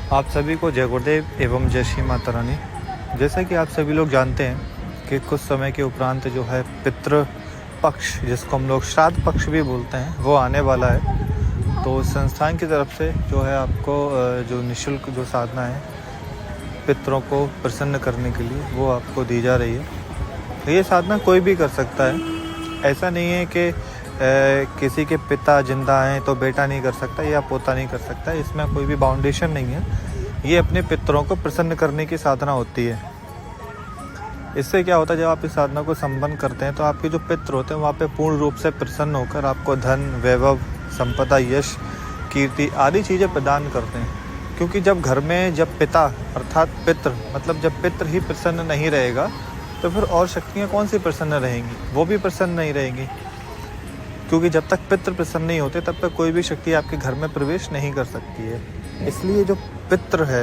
आप सभी को जय गुरुदेव एवं जय श्री माता रानी। जैसा कि आप सभी लोग जानते हैं कि कुछ समय के उपरांत जो है पितृ पक्ष, जिसको हम लोग श्राद्ध पक्ष भी बोलते हैं, वो आने वाला है। तो संस्थान की तरफ से जो है आपको जो निःशुल्क जो साधना है पितरों को प्रसन्न करने के लिए, वो आपको दी जा रही है। ये साधना कोई भी कर सकता है। ऐसा नहीं है कि किसी के पिता जिंदा हैं तो बेटा नहीं कर सकता या पोता नहीं कर सकता। इसमें कोई भी बाउंडेशन नहीं है। ये अपने पितरों को प्रसन्न करने की साधना होती है। इससे क्या होता है, जब आप इस साधना को संपन्न करते हैं तो आपके जो पितर होते हैं वहाँ पे पूर्ण रूप से प्रसन्न होकर आपको धन, वैभव, संपदा, यश, कीर्ति आदि चीज़ें प्रदान करते हैं। क्योंकि जब घर में जब पिता अर्थात पितृ मतलब जब पितृ ही प्रसन्न नहीं रहेगा तो फिर और शक्तियाँ कौन सी प्रसन्न रहेंगी? वो भी प्रसन्न नहीं रहेंगी। क्योंकि जब तक पितृ प्रसन्न नहीं होते तब तक कोई भी शक्ति आपके घर में प्रवेश नहीं कर सकती है। इसलिए जो पितृ है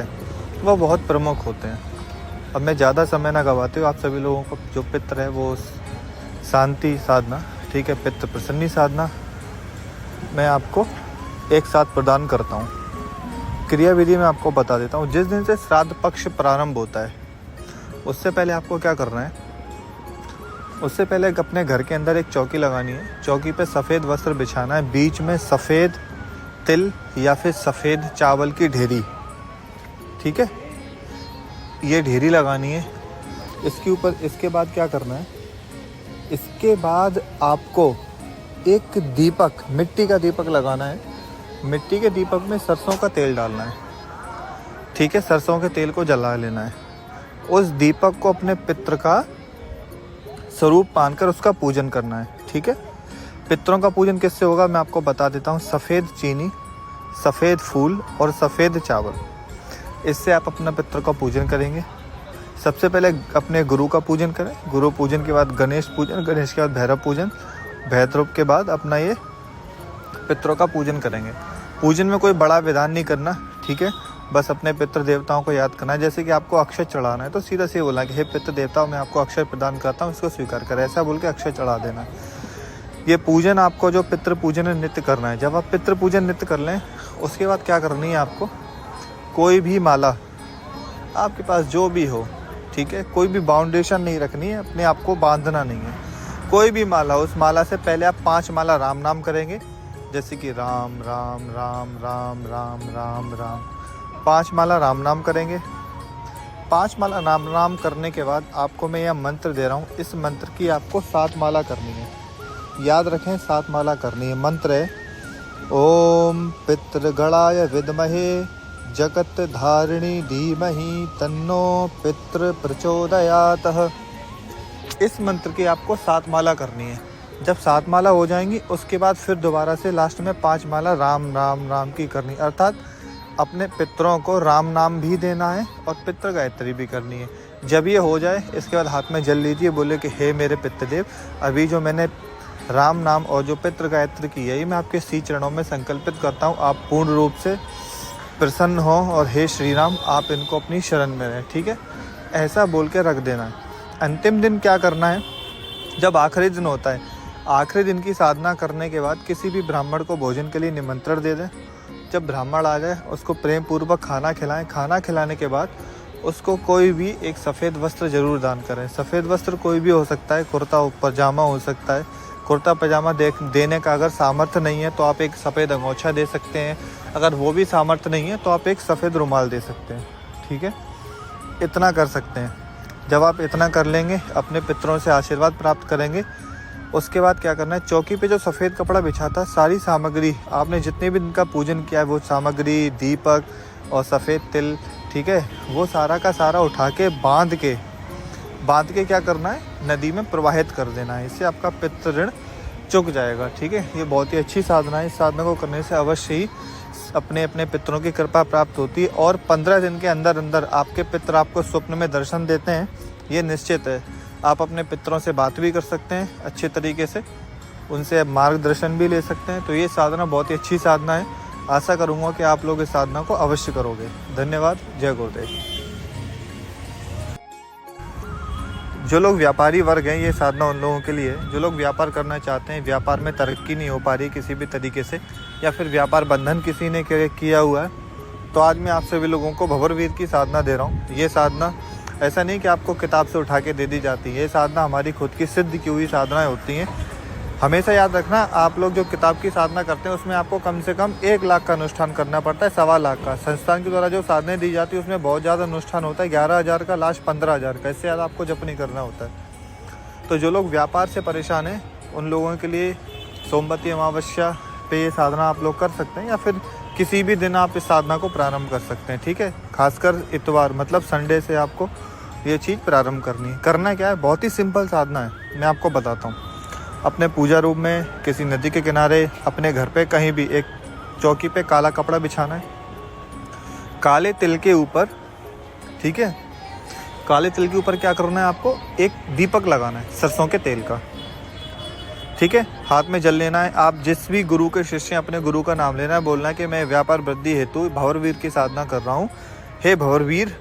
वह बहुत प्रमुख होते हैं। अब मैं ज़्यादा समय ना गवाते हुए आप सभी लोगों को जो पितृ है वो शांति साधना, ठीक है, पितृ प्रसन्नी साधना मैं आपको एक साथ प्रदान करता हूँ। क्रिया विधि में आपको बता देता हूँ। जिस दिन से श्राद्ध पक्ष प्रारंभ होता है उससे पहले आपको क्या करना है, उससे पहले अपने घर के अंदर एक चौकी लगानी है। चौकी पे सफ़ेद वस्त्र बिछाना है, बीच में सफ़ेद तिल या फिर सफ़ेद चावल की ढेरी, ठीक है, ये ढेरी लगानी है। इसके ऊपर इसके बाद क्या करना है, इसके बाद आपको एक दीपक, मिट्टी का दीपक लगाना है। मिट्टी के दीपक में सरसों का तेल डालना है, ठीक है, सरसों के तेल को जला लेना है। उस दीपक को अपने पितृ का स्वरूप मानकर उसका पूजन करना है, ठीक है। पितरों का पूजन किससे होगा मैं आपको बता देता हूँ। सफ़ेद चीनी, सफ़ेद फूल और सफ़ेद चावल, इससे आप अपना पितरों का पूजन करेंगे। सबसे पहले अपने गुरु का पूजन करें। गुरु पूजन के बाद गणेश पूजन, गणेश के बाद भैरव पूजन, भैरव के बाद अपना ये पितरों का पूजन करेंगे। पूजन में कोई बड़ा विधान नहीं करना, ठीक है, बस अपने पितृ देवताओं को याद करना है। जैसे कि आपको अक्षय चढ़ाना है तो सीधा से बोला कि हे पितृ देवताओं, मैं आपको अक्षय प्रदान करता हूँ, इसको स्वीकार करें, ऐसा बोल के अक्षय चढ़ा देना। ये पूजन आपको जो पितृ पूजन नित्य करना है। जब आप पितृ पूजन नित्य कर लें उसके बाद क्या करनी है आपको, कोई भी माला आपके पास जो भी हो, ठीक है, कोई भी बाउंडेशन नहीं रखनी है, अपने आप को बांधना नहीं है। कोई भी माला, उस माला से पहले आप 5 माला राम नाम करेंगे, जैसे कि राम राम राम राम राम राम राम, 5 माला राम नाम करेंगे। 5 माला राम नाम करने के बाद आपको मैं यह मंत्र दे रहा हूँ, इस मंत्र की आपको 7 माला करनी है। याद रखें 7 माला करनी है। मंत्र है ओम पितृगणाय विद्महे जगत धारिणी धीमहि तन्नो पितृ प्रचोदयातः। इस मंत्र की आपको 7 माला करनी है। जब 7 माला हो जाएंगी उसके बाद फिर दोबारा से लास्ट में 5 माला राम राम राम की करनी, अर्थात अपने पितरों को राम नाम भी देना है और पितृ गायत्री भी करनी है। जब ये हो जाए इसके बाद हाथ में जल लीजिए, बोले कि हे मेरे पितृदेव, अभी जो मैंने राम नाम और जो पितृ गायत्री की है ये मैं आपके श्री चरणों में संकल्पित करता हूँ, आप पूर्ण रूप से प्रसन्न हो और हे श्री राम आप इनको अपनी शरण में रहें, ठीक है, ऐसा बोल के रख देना है। अंतिम दिन क्या करना है, जब आखिरी दिन होता है, आखिरी दिन की साधना करने के बाद किसी भी ब्राह्मण को भोजन के लिए निमंत्रण दे दें। जब ब्राह्मण आ जाए उसको प्रेम पूर्वक खाना खिलाएं। खाना खिलाने के बाद उसको कोई भी एक सफ़ेद वस्त्र ज़रूर दान करें। सफ़ेद वस्त्र कोई भी हो सकता है, कुर्ता पजामा हो सकता है। कुर्ता पजामा देने का अगर सामर्थ्य नहीं है तो आप एक सफ़ेद अंगोछा दे सकते हैं। अगर वो भी सामर्थ्य नहीं है तो आप एक सफ़ेद रुमाल दे सकते हैं, ठीक है, इतना कर सकते हैं। जब आप इतना कर लेंगे अपने पितरों से आशीर्वाद प्राप्त करेंगे। उसके बाद क्या करना है, चौकी पे जो सफ़ेद कपड़ा बिछा था, सारी सामग्री आपने जितने भी इनका पूजन किया है वो सामग्री, दीपक और सफ़ेद तिल, ठीक है, वो सारा का सारा उठा के बांध के क्या करना है, नदी में प्रवाहित कर देना है। इससे आपका पितृ ऋण चुक जाएगा, ठीक है। ये बहुत ही अच्छी साधना है। इस साधना को करने से अवश्य ही अपने पितरों की कृपा प्राप्त होती है और 15 दिन के अंदर अंदर आपके पितर आपको स्वप्न में दर्शन देते हैं, ये निश्चित है। आप अपने पितरों से बात भी कर सकते हैं अच्छे तरीके से, उनसे मार्गदर्शन भी ले सकते हैं। तो ये साधना बहुत ही अच्छी साधना है। आशा करूँगा कि आप लोग इस साधना को अवश्य करोगे। धन्यवाद। जय गुरुदेव। जो लोग व्यापारी वर्ग हैं, ये साधना उन लोगों के लिए है जो लोग व्यापार करना चाहते हैं, व्यापार में तरक्की नहीं हो पा रही किसी भी तरीके से, या फिर व्यापार बंधन किसी ने किया हुआ है, तो आज मैं आप सभी लोगों को भंवरवीर की साधना दे रहा हूँ। ये साधना ऐसा नहीं कि आपको किताब से उठा के दे दी जाती है, ये साधना हमारी खुद की सिद्ध की हुई साधनाएं होती हैं। हमेशा याद रखना, आप लोग जो किताब की साधना करते हैं उसमें आपको कम से कम 1 लाख का अनुष्ठान करना पड़ता है, 1.25 लाख का। संस्थान के द्वारा जो साधनाएं दी जाती है उसमें बहुत ज़्यादा अनुष्ठान होता है, 11,000 का, लास्ट 15,000 का, इससे ज़्यादा आपको जप नहीं करना होता है। तो जो लोग व्यापार से परेशान हैं उन लोगों के लिए सोमवती अमावस्या पे ये साधना आप लोग कर सकते हैं, या फिर किसी भी दिन आप इस साधना को प्रारंभ कर सकते हैं। ठीक है, खासकर इतवार मतलब संडे से आपको ये चीज़ प्रारंभ करनी है। करना क्या है, बहुत ही सिंपल साधना है, मैं आपको बताता हूँ। अपने पूजा रूम में, किसी नदी के किनारे, अपने घर पे कहीं भी एक चौकी पे काला कपड़ा बिछाना है, काले तिल के ऊपर, ठीक है, काले तिल के ऊपर क्या करना है, आपको एक दीपक लगाना है सरसों के तेल का। ठीक है, हाथ में जल लेना है। आप जिस भी गुरु के शिष्य हैं अपने गुरु का नाम लेना है, बोलना है कि मैं व्यापार वृद्धि हेतु भंवरवीर की साधना कर रहा हूँ। हे भंवरवीर,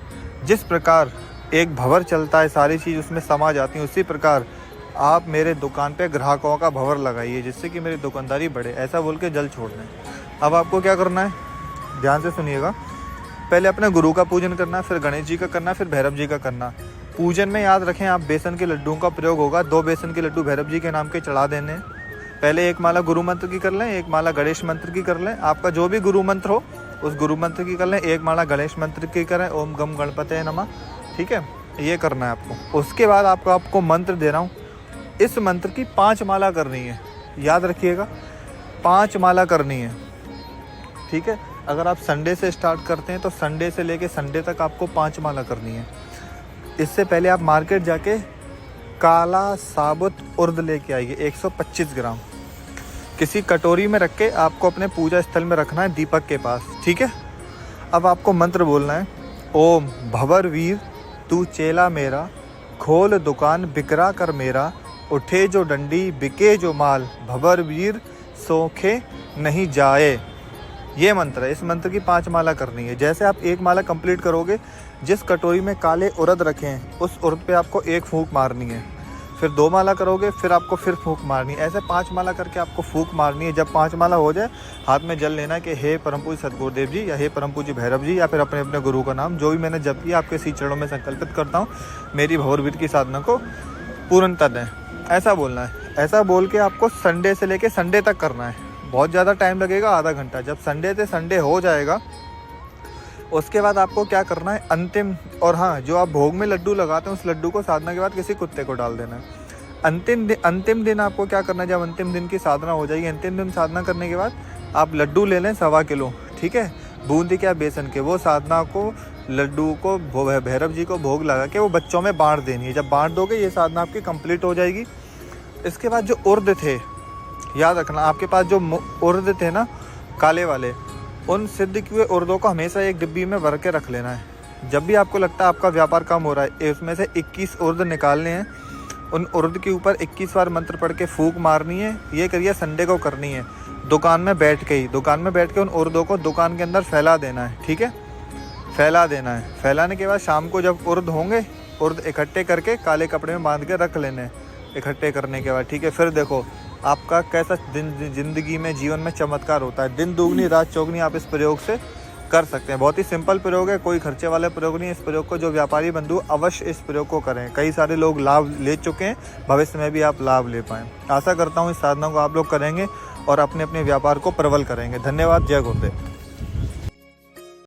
जिस प्रकार एक भंवर चलता है, सारी चीज़ उसमें समा जाती है, उसी प्रकार आप मेरे दुकान पे ग्राहकों का भंवर लगाइए जिससे कि मेरी दुकानदारी बढ़े। ऐसा बोल के जल छोड़ना है। अब आपको क्या करना है, ध्यान से सुनिएगा। पहले अपने गुरु का पूजन करना, फिर गणेश जी का करना, फिर भैरव जी का करना। पूजन में याद रखें, आप बेसन के लड्डुओं का प्रयोग होगा। 2 बेसन के लड्डू भैरव जी के नाम के चढ़ा देने। पहले 1 माला गुरु मंत्र की कर लें, 1 माला गणेश मंत्र की कर लें। आपका जो भी गुरु मंत्र हो उस गुरु मंत्र की कर लें। 1 माला गणेश मंत्र की करें, ओम गम गणपते नमः। ठीक है, ये करना है आपको। उसके बाद आपको मंत्र दे रहा हूँ, इस मंत्र की 5 माला करनी है। याद रखिएगा, 5 माला करनी है। ठीक है, अगर आप संडे से स्टार्ट करते हैं तो संडे से लेके संडे तक आपको 5 माला करनी है। इससे पहले आप मार्केट जाके काला साबुत उर्द लेके आइए, 125 ग्राम, किसी कटोरी में रख के आपको अपने पूजा स्थल में रखना है, दीपक के पास। ठीक है, अब आपको मंत्र बोलना है, ओम भंवरवीर तू चेला मेरा, खोल दुकान बिकरा कर मेरा, उठे जो डंडी बिके जो माल, भंवरवीर सोखे नहीं जाए। ये मंत्र है। इस मंत्र की 5 माला करनी है। जैसे आप 1 माला कंप्लीट करोगे, जिस कटोरी में काले उड़द रखे हैं उस उड़द पे आपको 1 फूंक मारनी है। फिर 2 माला करोगे, फिर आपको फिर फूंक मारनी है। ऐसे 5 माला करके आपको फूंक मारनी है। जब 5 माला हो जाए, हाथ में जल लेना कि हे परम पूज्य सतगुरुदेव जी, या हे परम पूज्य भैरव जी, या फिर अपने अपने गुरु का नाम जो भी मैंने जप किया आपके 3 चरणों में संकल्पित करता हूँ, मेरी भंवरवीर की साधना को पूर्णता दें। ऐसा बोलना है। ऐसा बोल के आपको संडे से लेके संडे तक करना है। बहुत ज़्यादा टाइम लगेगा, आधा घंटा। जब संडे से संडे हो जाएगा, उसके बाद आपको क्या करना है, अंतिम, और हाँ, जो आप भोग में लड्डू लगाते हैं उस लड्डू को साधना के बाद किसी कुत्ते को डाल देना है। अंतिम दिन आपको क्या करना है, जब अंतिम दिन की साधना हो जाएगी, अंतिम दिन साधना करने के बाद आप लड्डू ले लें 1.25 किलो, ठीक है, बूंदी क्या बेसन के। वो साधना को, लड्डू को भैरव जी को भोग लगा के वो बच्चों में बांट देनी है। जब बांट दोगे, ये साधना आपकी कंप्लीट हो जाएगी। इसके बाद जो उर्द थे, याद रखना, आपके पास जो उर्द थे ना काले वाले, उन सिद्ध किए उर्दों को हमेशा एक डिब्बी में भर के रख लेना है। जब भी आपको लगता है आपका व्यापार कम हो रहा है, उसमें से 21 उर्द निकालने हैं। उन उर्द के ऊपर 21 बार मंत्र पढ़ के फूंक मारनी है। ये करिए संडे को करनी है। दुकान में बैठ के उन उर्दों को दुकान के अंदर फैला देना है। ठीक है, फैला देना है। फैलाने के बाद शाम को जब उर्द होंगे, उर्द इकट्ठे करके काले कपड़े में बांध के रख लेने। इकट्ठे करने के बाद, ठीक है, फिर देखो आपका कैसा दिन, जिंदगी में, जीवन में चमत्कार होता है। दिन दुगनी रात चौगनी आप इस प्रयोग से कर सकते हैं। बहुत ही सिंपल प्रयोग है, कोई खर्चे वाला प्रयोग नहीं है। इस प्रयोग को जो व्यापारी बंधु अवश्य इस प्रयोग को करें। कई सारे लोग लाभ ले चुके हैं, भविष्य में भी आप लाभ ले पाएँ। आशा करता हूँ इस साधना को आप लोग करेंगे और अपने अपने व्यापार को प्रबल करेंगे। धन्यवाद। जय गुरुदेव।